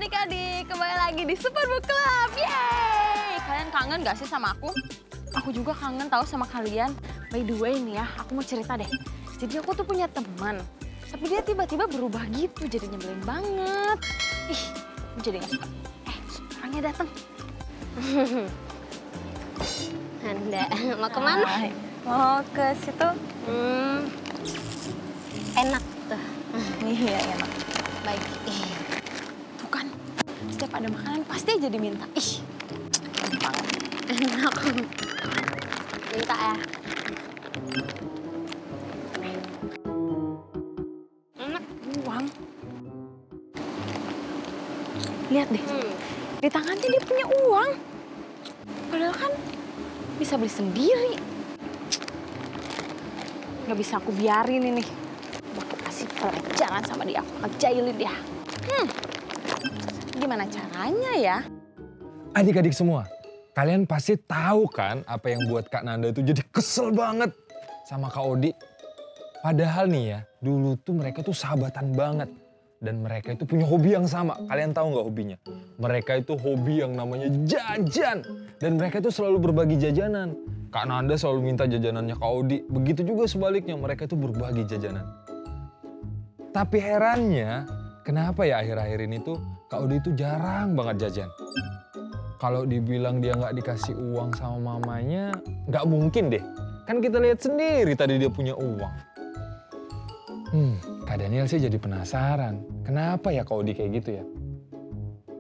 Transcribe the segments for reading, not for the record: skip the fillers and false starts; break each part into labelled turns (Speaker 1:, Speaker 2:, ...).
Speaker 1: adik-adik, kembali lagi di Superbook Club. Yeay! Kalian kangen gak sih sama aku? Aku juga kangen tahu sama kalian. By the way nih ya, aku mau cerita deh. Jadi aku tuh punya teman, tapi dia tiba-tiba berubah gitu, jadi nyebelin banget. Ih, aku jadi gak suka. Orangnya datang.
Speaker 2: Anda mau kemana?
Speaker 1: Mau ke situ.
Speaker 2: Enak tuh.
Speaker 1: Iya, enak.
Speaker 2: Baik.
Speaker 1: Tuh kan, setiap ada makanan pasti aja diminta. Ih, enak banget.
Speaker 2: Enak. Minta ya. Enak.
Speaker 1: Uang. Lihat deh, di tangannya dia punya uang. Padahal kan bisa beli sendiri. Nggak bisa aku biarin ini. Aku kasih pelajaran sama dia, aku ngejailin dia. Gimana caranya ya?
Speaker 3: Adik-adik semua, kalian pasti tahu kan apa yang buat Kak Nanda itu jadi kesel banget sama Kak Odi. Padahal nih ya, dulu tuh mereka tuh sahabatan banget. Dan mereka itu punya hobi yang sama. Kalian tahu nggak hobinya? Mereka itu hobi yang namanya jajan. Dan mereka itu selalu berbagi jajanan. Kak Nanda selalu minta jajanannya Kak Odi. Begitu juga sebaliknya, mereka itu berbagi jajanan. Tapi herannya, kenapa ya akhir-akhir ini tuh Kak Odi itu jarang banget jajan. Kalau dibilang dia nggak dikasih uang sama mamanya, nggak mungkin deh. Kan kita lihat sendiri tadi dia punya uang. Kak Daniel sih jadi penasaran. Kenapa ya Kak Odi kayak gitu ya?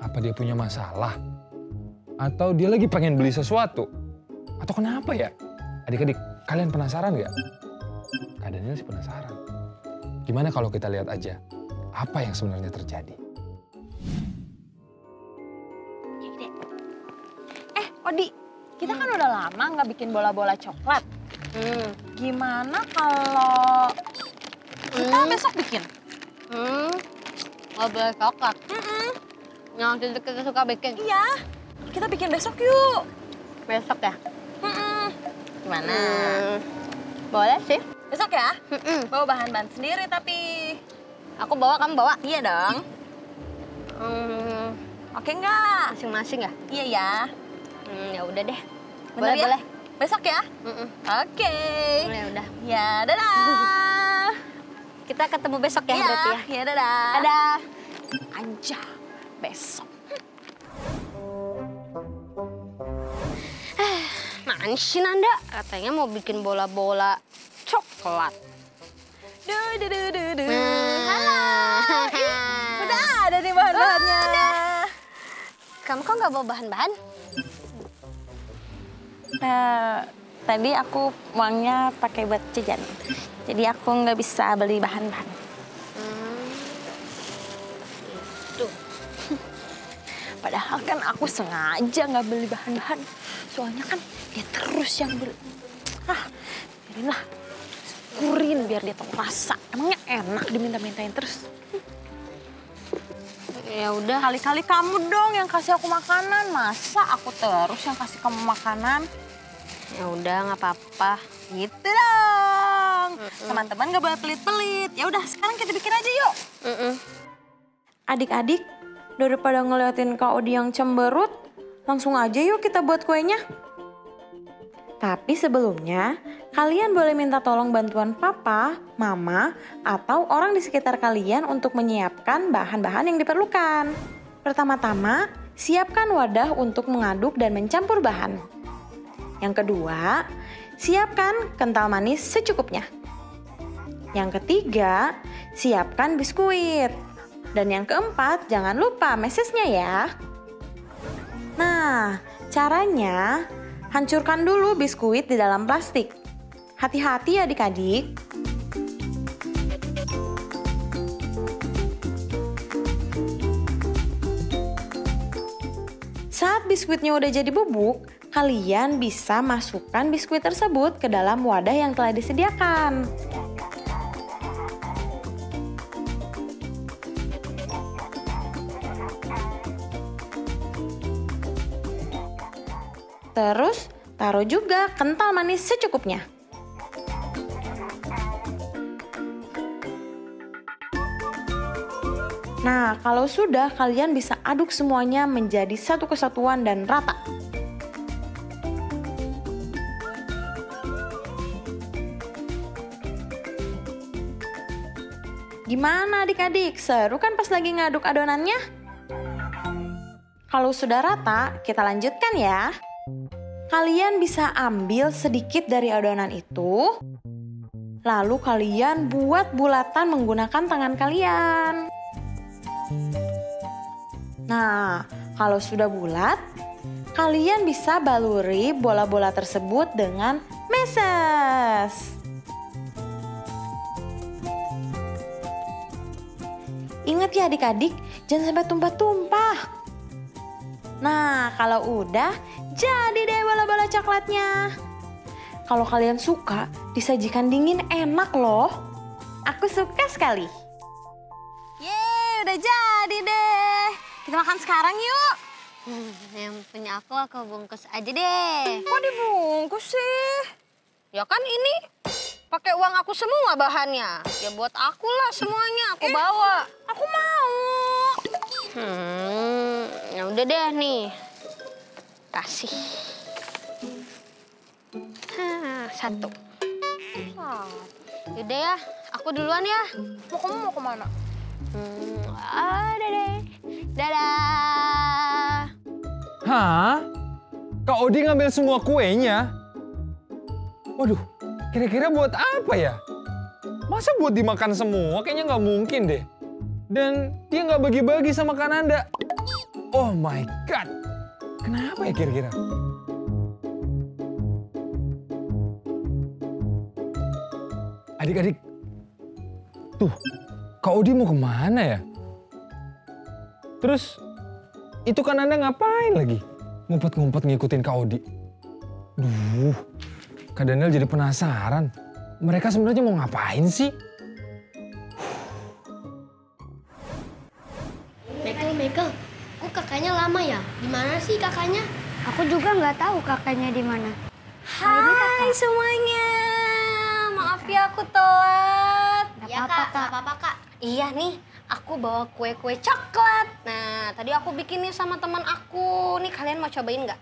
Speaker 3: Apa dia punya masalah? Atau dia lagi pengen beli sesuatu? Atau kenapa ya? Adik-adik, kalian penasaran nggak? Kak Daniel sih penasaran. Gimana kalau kita lihat aja apa yang sebenarnya terjadi?
Speaker 1: Odi, kita kan udah lama nggak bikin bola-bola coklat. Gimana kalau kita besok bikin?
Speaker 2: Nggak boleh coklat. Yang kita suka bikin.
Speaker 1: Iya, kita bikin besok yuk.
Speaker 2: Besok ya?
Speaker 1: Gimana?
Speaker 2: Boleh sih.
Speaker 1: Besok ya? Bawa bahan-bahan sendiri tapi.
Speaker 2: Aku bawa, kamu bawa?
Speaker 1: Iya dong. Oke nggak?
Speaker 2: Masing-masing ya?
Speaker 1: Iya ya.
Speaker 2: Ya udah deh.
Speaker 1: Bener
Speaker 2: Boleh,
Speaker 1: ya?
Speaker 2: boleh.
Speaker 1: Besok ya? Oke.
Speaker 2: Ya udah.
Speaker 1: Ya, dadah.
Speaker 2: Kita ketemu besok ya,
Speaker 1: Iya,
Speaker 2: berarti ya?
Speaker 1: ya dadah.
Speaker 2: Dadah.
Speaker 1: Anja, besok.
Speaker 2: Mana sih Nanda? Katanya mau bikin bola-bola coklat.
Speaker 1: Halo. Udah ada nih bahan-bahannya.
Speaker 2: Kamu kok nggak bawa bahan-bahan?
Speaker 1: Tadi aku uangnya pakai buat jajan. Jadi aku nggak bisa beli bahan-bahan.
Speaker 2: Tuh.
Speaker 1: Padahal kan aku sengaja nggak beli bahan-bahan. Soalnya kan dia terus yang beli. Biarinlah. Syukurin biar dia tahu rasa. Emangnya enak diminta-mintain terus.
Speaker 2: Ya udah.
Speaker 1: Kali-kali kamu dong yang kasih aku makanan. Masa aku terus yang kasih kamu makanan?
Speaker 2: Ya udah, nggak apa-apa.
Speaker 1: Gitu dong. Teman-teman gak boleh pelit-pelit. Ya udah, sekarang kita bikin aja yuk. Adik-adik, daripada ngeliatin Kak Odi yang cemberut, langsung aja yuk kita buat kuenya. Tapi sebelumnya, kalian boleh minta tolong bantuan papa, mama, atau orang di sekitar kalian untuk menyiapkan bahan-bahan yang diperlukan. Pertama-tama, siapkan wadah untuk mengaduk dan mencampur bahan. Yang kedua, siapkan kental manis secukupnya. Yang ketiga, siapkan biskuit. Dan yang keempat, jangan lupa mesesnya ya. Nah, caranya hancurkan dulu biskuit di dalam plastik. Hati-hati adik-adik. Saat biskuitnya udah jadi bubuk, kalian bisa masukkan biskuit tersebut ke dalam wadah yang telah disediakan. Terus, taruh juga kental manis secukupnya. Nah, kalau sudah, kalian bisa aduk semuanya menjadi satu kesatuan dan rata. Gimana adik-adik? Seru kan pas lagi ngaduk adonannya? Kalau sudah rata, kita lanjutkan ya. Kalian bisa ambil sedikit dari adonan itu, lalu kalian buat bulatan menggunakan tangan kalian. Nah, kalau sudah bulat, kalian bisa baluri bola-bola tersebut dengan meses. Ingat ya adik-adik, jangan sampai tumpah-tumpah. Nah, kalau udah, jadi deh bola-bola coklatnya. Kalau kalian suka, disajikan dingin enak loh. Aku suka sekali. Yeay, udah jadi deh. Kita makan sekarang yuk.
Speaker 2: Yang punya aku bungkus aja deh.
Speaker 1: Kok dibungkus sih?
Speaker 2: Ya kan ini pakai uang aku semua bahannya. Ya buat aku lah semuanya, aku bawa.
Speaker 1: Aku mau.
Speaker 2: Ya udah deh nih. Kasih. Satu. Yaudah ya, aku duluan ya.
Speaker 1: Kamu mau kemana?
Speaker 2: Ada deh. Dadah.
Speaker 3: Hah? Kak Odi ngambil semua kuenya? Waduh, kira-kira buat apa ya? Masa buat dimakan semua? Kayaknya nggak mungkin deh. Dan dia nggak bagi-bagi sama Kak Nanda. Oh my God. Kenapa ya kira-kira? Adik-adik. Tuh, Kak Odi mau kemana ya? Terus, itu Kak Nanda ngapain lagi? Ngumpet-ngumpet ngikutin Kak Odi. Duh, Kak Daniel jadi penasaran. Mereka sebenarnya mau ngapain sih?
Speaker 4: Michael, kok kakaknya lama ya? Di mana sih kakaknya?
Speaker 5: Aku juga nggak tahu kakaknya di mana.
Speaker 2: Hai semuanya. Maaf ya aku telat.
Speaker 4: Ya kak, nggak apa-apa kak.
Speaker 2: Iya nih, aku bawa kue-kue coklat. Nah, tadi aku bikin nih sama teman aku. Nih kalian mau cobain nggak?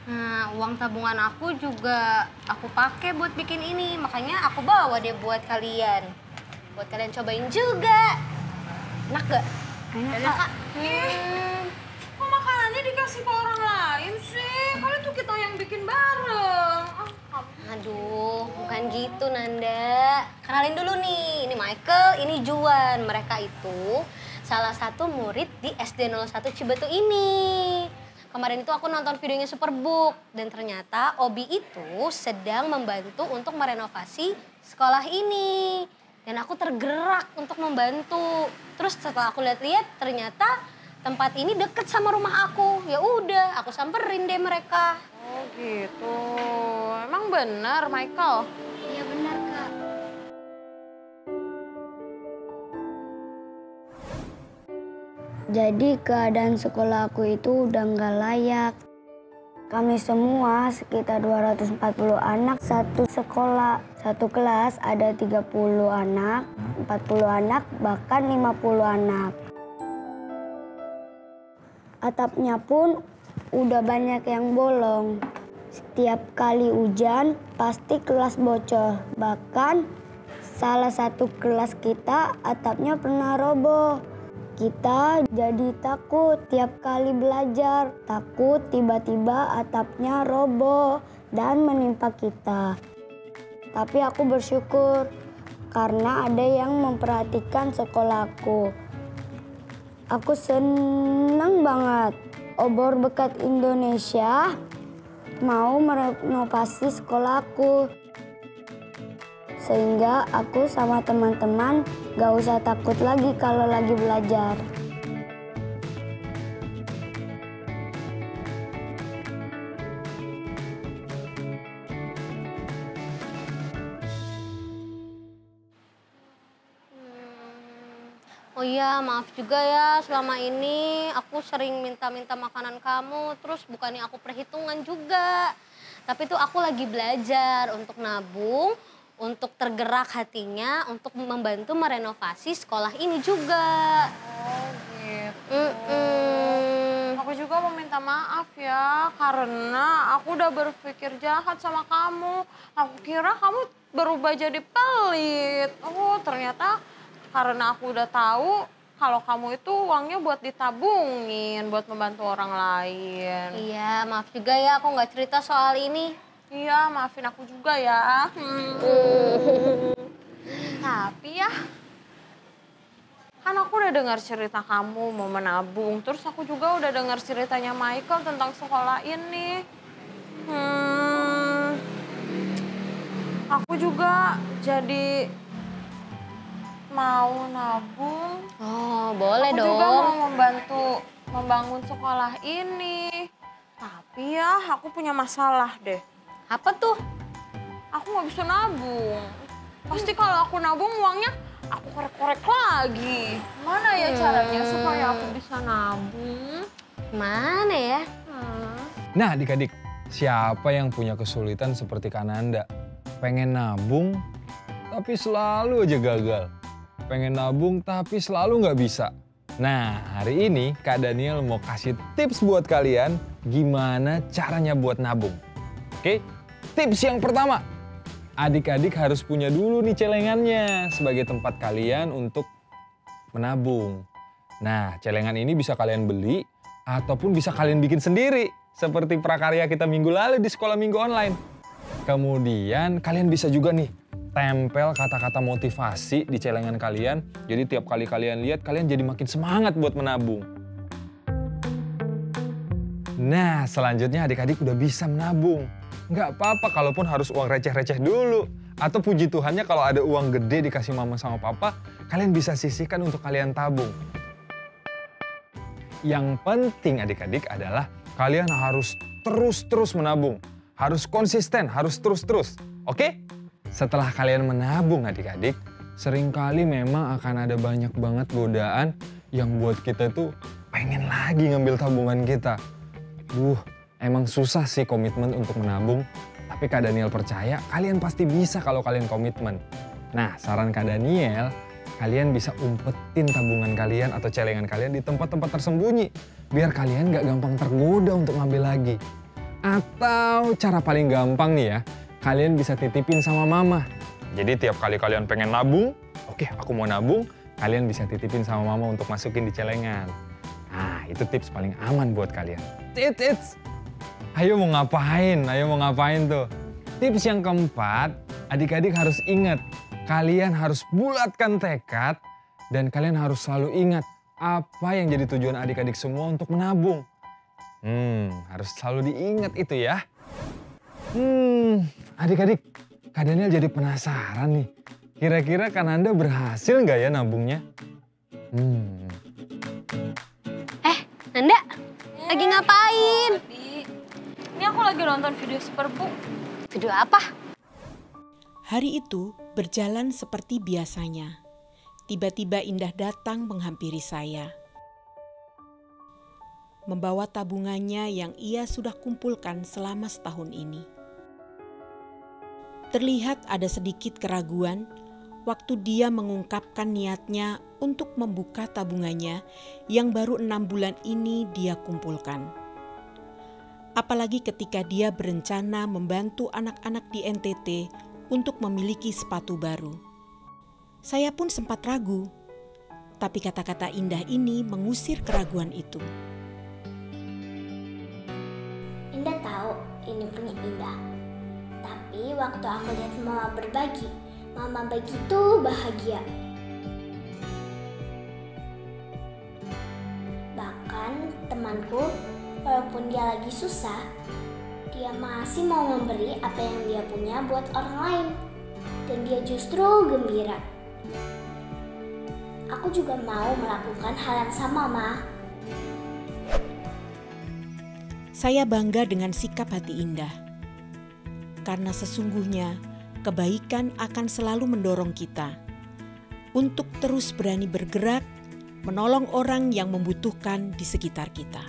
Speaker 2: Nah, uang tabungan aku juga aku pakai buat bikin ini. Makanya aku bawa deh buat kalian. Buat kalian cobain juga. Enak gak?
Speaker 4: Enak kak.
Speaker 1: Kok makanannya dikasih ke orang lain sih? Kalian tuh kita yang bikin bareng.
Speaker 2: Aduh, bukan gitu Nanda. Kenalin dulu nih, ini Michael, ini Juan. Mereka itu salah satu murid di SD 01 Cibatu ini. Kemarin itu aku nonton videonya Superbook dan ternyata Obi itu sedang membantu untuk merenovasi sekolah ini. Dan aku tergerak untuk membantu. Terus setelah aku lihat-lihat ternyata tempat ini deket sama rumah aku. Ya udah, aku samperin deh mereka.
Speaker 1: Oh gitu. Emang benar Michael?
Speaker 4: Iya benar kak.
Speaker 5: Jadi keadaan sekolah aku itu udah nggak layak. Kami semua sekitar 240 anak satu sekolah. Satu kelas ada 30 anak, 40 anak, bahkan 50 anak. Atapnya pun udah banyak yang bolong. Setiap kali hujan pasti kelas bocor. Bahkan salah satu kelas kita atapnya pernah roboh. Kita jadi takut tiap kali belajar. Takut tiba-tiba atapnya roboh dan menimpa kita. Tapi aku bersyukur karena ada yang memperhatikan sekolahku. Aku senang banget. Obor Bekat Indonesia mau merenovasi sekolahku. Sehingga aku sama teman-teman gak usah takut lagi kalau lagi belajar.
Speaker 2: Oh iya, maaf juga ya selama ini aku sering minta-minta makanan kamu, terus bukannya aku perhitungan juga. Tapi tuh aku lagi belajar untuk nabung, untuk tergerak hatinya untuk membantu merenovasi sekolah ini juga.
Speaker 1: Oh gitu. Aku juga mau minta maaf ya, karena aku udah berpikir jahat sama kamu. Aku kira kamu berubah jadi pelit. Oh ternyata karena aku udah tahu kalau kamu itu uangnya buat ditabungin, buat membantu orang lain.
Speaker 2: Iya, maaf juga ya aku nggak cerita soal ini.
Speaker 1: Iya, maafin aku juga ya. Tapi ya, kan aku udah dengar cerita kamu mau menabung. Terus aku juga udah dengar ceritanya Michael tentang sekolah ini. Aku juga jadi mau nabung.
Speaker 2: Oh, boleh
Speaker 1: Aku
Speaker 2: dong.
Speaker 1: juga mau membantu membangun sekolah ini. Tapi ya, aku punya masalah deh.
Speaker 2: Apa tuh?
Speaker 1: Aku nggak bisa nabung. Pasti kalau aku nabung uangnya aku korek-korek lagi. Mana ya caranya supaya aku bisa nabung?
Speaker 2: Mana ya?
Speaker 3: Nah adik-adik, siapa yang punya kesulitan seperti Kananda? Pengen nabung, tapi selalu aja gagal. Pengen nabung, tapi selalu nggak bisa. Nah, hari ini Kak Daniel mau kasih tips buat kalian gimana caranya buat nabung. Oke, tips yang pertama. Adik-adik harus punya dulu nih celengannya sebagai tempat kalian untuk menabung. Nah, celengan ini bisa kalian beli ataupun bisa kalian bikin sendiri. Seperti prakarya kita minggu lalu di sekolah minggu online. Kemudian kalian bisa juga nih tempel kata-kata motivasi di celengan kalian. Jadi tiap kali kalian lihat, kalian jadi makin semangat buat menabung. Nah, selanjutnya adik-adik udah bisa menabung. Nggak apa-apa kalaupun harus uang receh-receh dulu. Atau puji Tuhannya kalau ada uang gede dikasih mama sama papa, kalian bisa sisihkan untuk kalian tabung. Yang penting adik-adik adalah kalian harus terus-terus menabung. Harus konsisten, harus terus-terus. Oke? Setelah kalian menabung adik-adik, seringkali memang akan ada banyak banget godaan yang buat kita tuh pengen lagi ngambil tabungan kita. Emang susah sih komitmen untuk menabung, tapi Kak Daniel percaya kalian pasti bisa kalau kalian komitmen. Nah, saran Kak Daniel, kalian bisa umpetin tabungan kalian atau celengan kalian di tempat-tempat tersembunyi, biar kalian gak gampang tergoda untuk ngambil lagi. Atau cara paling gampang nih ya, kalian bisa titipin sama mama. Jadi tiap kali kalian pengen nabung, oke aku mau nabung, kalian bisa titipin sama mama untuk masukin di celengan. Nah, itu tips paling aman buat kalian. It's. Ayo mau ngapain tuh? Tips yang keempat, adik-adik harus ingat, kalian harus bulatkan tekad dan kalian harus selalu ingat apa yang jadi tujuan adik-adik semua untuk menabung. Harus selalu diingat itu ya. Adik-adik, Kak Daniel jadi penasaran nih. Kira-kira Kananda berhasil nggak ya nabungnya?
Speaker 2: Nanda, lagi ngapain?
Speaker 1: Ini aku lagi nonton video Superbook.
Speaker 2: Video apa?
Speaker 6: Hari itu berjalan seperti biasanya. Tiba-tiba Indah datang menghampiri saya. Membawa tabungannya yang ia sudah kumpulkan selama setahun ini. Terlihat ada sedikit keraguan waktu dia mengungkapkan niatnya untuk membuka tabungannya yang baru 6 bulan ini dia kumpulkan. Apalagi ketika dia berencana membantu anak-anak di NTT untuk memiliki sepatu baru. Saya pun sempat ragu, tapi kata-kata Indah ini mengusir keraguan itu.
Speaker 5: Indah tahu ini punya Indah. Tapi waktu aku lihat Mama berbagi, Mama begitu bahagia. Bahkan temanku, walaupun dia lagi susah, dia masih mau memberi apa yang dia punya buat orang lain. Dan dia justru gembira. Aku juga mau melakukan hal yang sama, Ma.
Speaker 6: Saya bangga dengan sikap hati Indah. Karena sesungguhnya kebaikan akan selalu mendorong kita untuk terus berani bergerak, menolong orang yang membutuhkan di sekitar kita.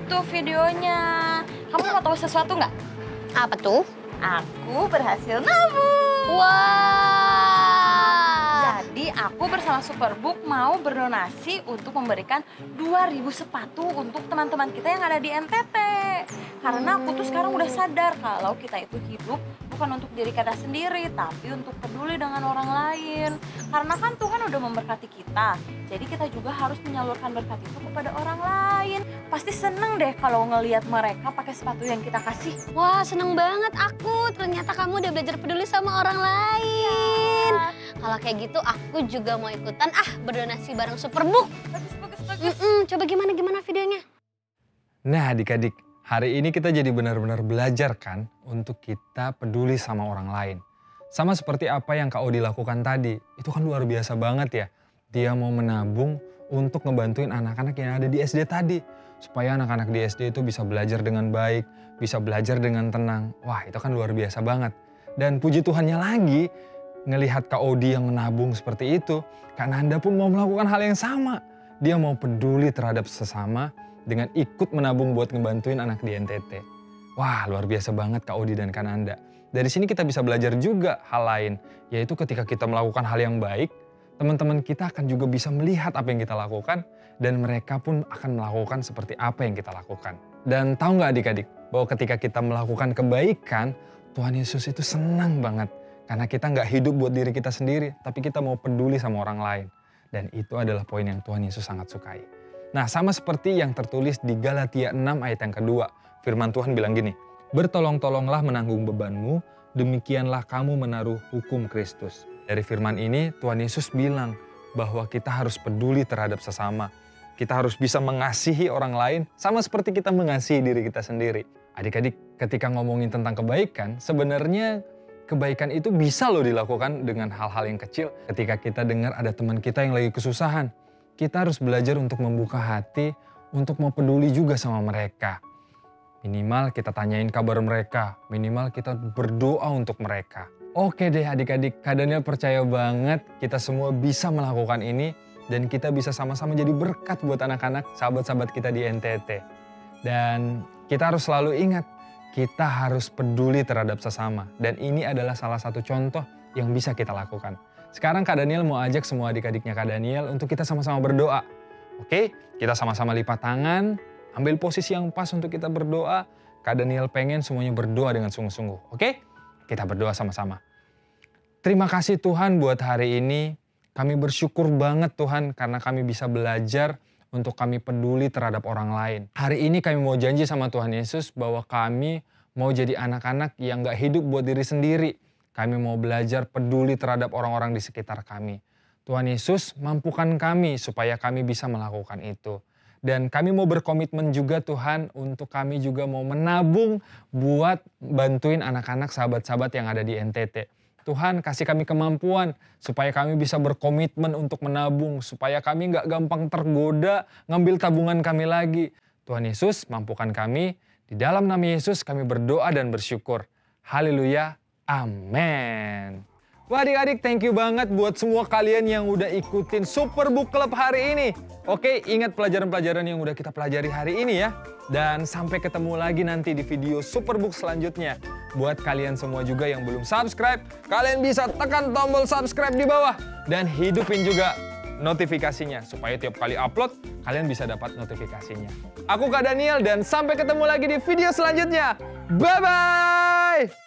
Speaker 1: tuh videonya. Kamu mau tahu sesuatu nggak?
Speaker 2: Apa tuh?
Speaker 1: Aku berhasil nabung.
Speaker 2: Wah.
Speaker 1: Jadi aku bersama Superbook mau berdonasi untuk memberikan 2.000 sepatu untuk teman-teman kita yang ada di NTT. Karena aku tuh sekarang udah sadar kalau kita itu hidup bukan untuk diri kita sendiri, tapi untuk peduli dengan orang lain. Karena kan Tuhan udah memberkati kita, jadi kita juga harus menyalurkan berkat itu kepada orang lain. Pasti seneng deh kalau ngelihat mereka pakai sepatu yang kita kasih.
Speaker 2: Wah, seneng banget aku. Ternyata kamu udah belajar peduli sama orang lain. Kalau kayak gitu aku juga mau ikutan berdonasi bareng Superbook.
Speaker 1: Bagus.
Speaker 2: Coba gimana videonya?
Speaker 3: Nah adik-adik, hari ini kita jadi benar-benar belajar kan untuk kita peduli sama orang lain. Sama seperti apa yang Kak Odi lakukan tadi, itu kan luar biasa banget ya. Dia mau menabung untuk ngebantuin anak-anak yang ada di SD tadi. Supaya anak-anak di SD itu bisa belajar dengan baik, bisa belajar dengan tenang. Wah itu kan luar biasa banget. Dan puji Tuhannya lagi, ngelihat Kak Odi yang menabung seperti itu, Kak Nanda pun mau melakukan hal yang sama. Dia mau peduli terhadap sesama dengan ikut menabung buat ngebantuin anak di NTT. Wah luar biasa banget Kak Odi dan Kak Nanda. Dari sini kita bisa belajar juga hal lain, yaitu ketika kita melakukan hal yang baik, teman-teman kita akan juga bisa melihat apa yang kita lakukan dan mereka pun akan melakukan seperti apa yang kita lakukan. Dan tahu nggak adik-adik, bahwa ketika kita melakukan kebaikan, Tuhan Yesus itu senang banget. Karena kita nggak hidup buat diri kita sendiri, tapi kita mau peduli sama orang lain. Dan itu adalah poin yang Tuhan Yesus sangat sukai. Nah sama seperti yang tertulis di Galatia 6 ayat yang kedua. Firman Tuhan bilang gini, bertolong-tolonglah menanggung bebanmu, demikianlah kamu menaruh hukum Kristus. Dari firman ini Tuhan Yesus bilang bahwa kita harus peduli terhadap sesama. Kita harus bisa mengasihi orang lain sama seperti kita mengasihi diri kita sendiri. Adik-adik ketika ngomongin tentang kebaikan, sebenarnya kebaikan itu bisa loh dilakukan dengan hal-hal yang kecil. Ketika kita dengar ada teman kita yang lagi kesusahan, kita harus belajar untuk membuka hati, untuk mau peduli juga sama mereka. Minimal kita tanyain kabar mereka, minimal kita berdoa untuk mereka. Oke deh adik-adik, Kak Daniel percaya banget kita semua bisa melakukan ini dan kita bisa sama-sama jadi berkat buat anak-anak, sahabat-sahabat kita di NTT. Dan kita harus selalu ingat, kita harus peduli terhadap sesama. Dan ini adalah salah satu contoh yang bisa kita lakukan. Sekarang Kak Daniel mau ajak semua adik-adiknya Kak Daniel untuk kita sama-sama berdoa. Oke, kita sama-sama lipat tangan, ambil posisi yang pas untuk kita berdoa. Kak Daniel pengen semuanya berdoa dengan sungguh-sungguh. Oke, kita berdoa sama-sama. Terima kasih Tuhan buat hari ini. Kami bersyukur banget Tuhan karena kami bisa belajar untuk kami peduli terhadap orang lain. Hari ini kami mau janji sama Tuhan Yesus bahwa kami mau jadi anak-anak yang gak hidup buat diri sendiri. Kami mau belajar peduli terhadap orang-orang di sekitar kami. Tuhan Yesus mampukan kami supaya kami bisa melakukan itu. Dan kami mau berkomitmen juga Tuhan untuk kami juga mau menabung buat bantuin anak-anak sahabat-sahabat yang ada di NTT. Tuhan kasih kami kemampuan supaya kami bisa berkomitmen untuk menabung. Supaya kami gak gampang tergoda ngambil tabungan kami lagi. Tuhan Yesus mampukan kami. Di dalam nama Yesus kami berdoa dan bersyukur. Haleluya. Amin. Wah adik-adik thank you banget buat semua kalian yang udah ikutin Superbook Club hari ini. Oke ingat pelajaran-pelajaran yang udah kita pelajari hari ini ya. Dan sampai ketemu lagi nanti di video Superbook selanjutnya. Buat kalian semua juga yang belum subscribe, kalian bisa tekan tombol subscribe di bawah. Dan hidupin juga notifikasinya supaya tiap kali upload kalian bisa dapat notifikasinya. Aku Kak Daniel dan sampai ketemu lagi di video selanjutnya. Bye-bye!